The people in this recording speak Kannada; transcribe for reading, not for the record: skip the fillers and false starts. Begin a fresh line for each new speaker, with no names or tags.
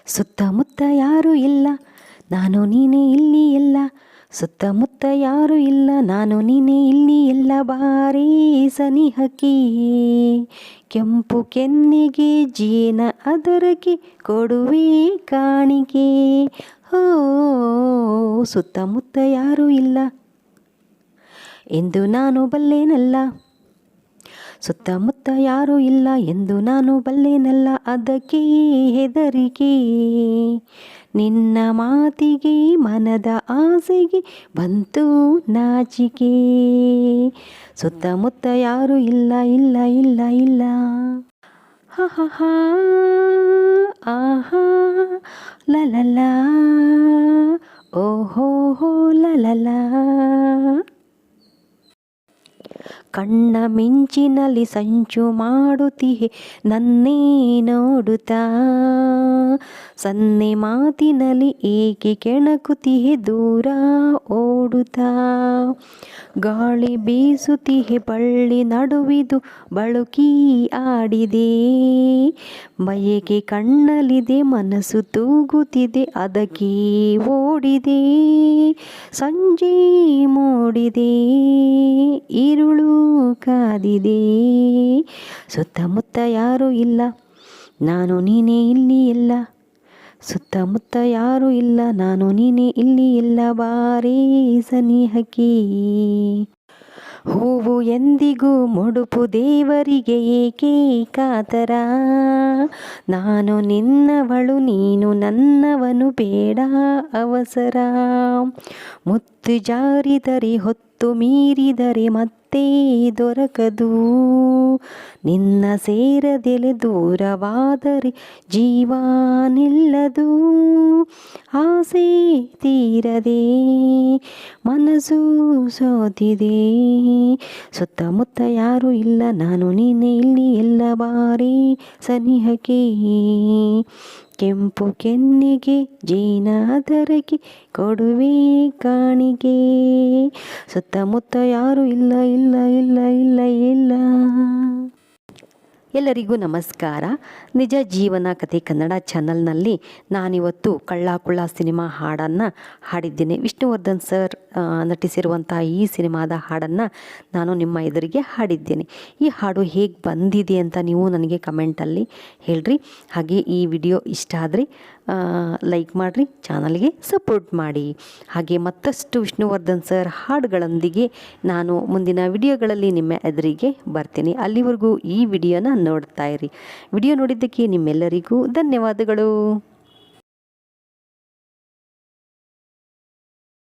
ಸುತ್ತಮುತ್ತ ಯಾರೂ ಇಲ್ಲ, ನಾನು ನೀನೇ ಇಲ್ಲಿ ಎಲ್ಲ. ಸುತ್ತಮುತ್ತ ಯಾರೂ ಇಲ್ಲ, ನಾನು ನೀನೇ ಇಲ್ಲಿ ಎಲ್ಲ. ಬಾರಿ ಸನಿಹಕ್ಕೆ ಕೆಂಪು ಕೆನ್ನೆಗೆ ಜೇನ ಅದರಕ್ಕೆ ಕೊಡುವೆ ಕಾಣಿಕೆ. ಹೋ ಸುತ್ತಮುತ್ತ ಯಾರೂ ಇಲ್ಲ ಎಂದು ನಾನು ಬಲ್ಲೆನಲ್ಲ. ಸುತ್ತಮುತ್ತ ಯಾರೂ ಇಲ್ಲ ಎಂದು ನಾನು ಬಲ್ಲೆನಲ್ಲ. ಅದಕ್ಕೆ ಹೆದರಿಕೆ ನಿನ್ನ ಮಾತಿಗೆ, ಮನದ ಆಸೆಗೆ ಬಂತು ನಾಚಿಕೆ. ಸುತ್ತಮುತ್ತ ಯಾರೂ ಇಲ್ಲ ಇಲ್ಲ ಇಲ್ಲ ಇಲ್ಲ. ಹ ಹ ಹ ಆಹಾ ಲಲಲ ಓಹೋ ಹೋ ಲಲಲ. ಕಣ್ಣ ಮಿಂಚಿನಲ್ಲಿ ಸಂಚು ಮಾಡುತ್ತಿಹೆ ನನ್ನೇ ನೋಡುತ್ತಾ. ಸನ್ನೆ ಮಾತಿನಲ್ಲಿ ಏಕೆ ಕೆಣಕುತ್ತಿಹೆ ದೂರ ಓಡುತ್ತಾ. ಗಾಳಿ ಬೀಸುತ್ತಿಹೆ ಬಳ್ಳಿ ನಡುವಿದು ಬಳುಕಿ ಆಡಿದೆ. ಬಯಕೆ ಕಣ್ಣಲ್ಲಿದೆ ಮನಸ್ಸು ತೂಗುತ್ತಿದೆ ಅದಕ್ಕೆ ಓಡಿದೆ. ಸಂಜೆ ಮೂಡಿದೆ ഇരുಳು ಕಾದಿದೆ. ಸುತ್ತಮುತ್ತ ಯಾರೂ ಇಲ್ಲ, ನಾನು ನೀನೇ ಇಲ್ಲಿ ಎಲ್ಲ. ಸುತ್ತಮುತ್ತ ಯಾರೂ ಇಲ್ಲ, ನಾನು ನೀನೇ ಇಲ್ಲಿ ಎಲ್ಲ. ಬಾರಿ ಸನಿಹಕ್ಕೆ ಹೂವು ಎಂದಿಗೂ ಮುಡುಪು ದೇವರಿಗೆ ಏಕೆ ಕಾತರ. ನಾನು ನಿನ್ನವಳು ನೀನು ನನ್ನವನು ಬೇಡ ಅವಸರ. ಮುತ್ತು ಜಾರಿದರೆ ಹೊತ್ತು ಮೀರಿದರೆ ಮತ್ತೆ ದೊರಕದು. ನಿನ್ನ ಸೇರದೆಲೆ ದೂರವಾದರೆ ಜೀವ ನಿಲ್ಲದು. ಆಸೆ ತೀರದೆ ಮನಸ್ಸು ಸೋತಿದೆ. ಸುತ್ತಮುತ್ತ ಯಾರೂ ಇಲ್ಲ, ನಾನು ನೀನೇ ಇಲ್ಲಿ ಎಲ್ಲ. ಬಾರಿ ಸನಿಹಕ್ಕೆ ಕೆಂಪು ಕೆನ್ನೆಗೆ ಜೇನ ಅದರಕ್ಕೆ ಕೊಡುವೆ ಕಾಣಿಕೆ. ಸುತ್ತಮುತ್ತ ಯಾರೂ ಇಲ್ಲ ಇಲ್ಲ ಇಲ್ಲ ಇಲ್ಲ ಇಲ್ಲ. ಎಲ್ಲರಿಗೂ ನಮಸ್ಕಾರ. ನಿಜ ಜೀವನ ಕಥೆ ಕನ್ನಡ ಚಾನಲ್ನಲ್ಲಿ ನಾನಿವತ್ತು ಕಳ್ಳ ಕುಳ್ಳ ಸಿನಿಮಾ ಹಾಡನ್ನು ಹಾಡಿದ್ದೇನೆ. ವಿಷ್ಣುವರ್ಧನ್ ಸರ್ ನಟಿಸಿರುವಂಥ ಈ ಸಿನಿಮಾದ ಹಾಡನ್ನು ನಾನು ನಿಮ್ಮ ಎದುರಿಗೆ ಹಾಡಿದ್ದೇನೆ. ಈ ಹಾಡು ಹೇಗೆ ಬಂದಿದೆ ಅಂತ ನೀವು ನನಗೆ ಕಮೆಂಟಲ್ಲಿ ಹೇಳ್ರಿ. ಹಾಗೆ ಈ ವಿಡಿಯೋ ಇಷ್ಟ ಆದರೆ ಲೈಕ್ ಮಾಡಿರಿ, ಚಾನಲ್ಗೆ ಸಪೋರ್ಟ್ ಮಾಡಿ. ಹಾಗೆ ಮತ್ತಷ್ಟು ವಿಷ್ಣುವರ್ಧನ್ ಸರ್ ಹಾಡುಗಳೊಂದಿಗೆ ನಾನು ಮುಂದಿನ ವಿಡಿಯೋಗಳಲ್ಲಿ ನಿಮ್ಮ ಎದುರಿಗೆ ಬರ್ತೀನಿ. ಅಲ್ಲಿವರೆಗೂ ಈ ವಿಡಿಯೋನ ನೋಡ್ತಾ ಇರಿ. ವಿಡಿಯೋ ನೋಡಿದ್ದಕ್ಕೆ ನಿಮ್ಮೆಲ್ಲರಿಗೂ ಧನ್ಯವಾದಗಳು.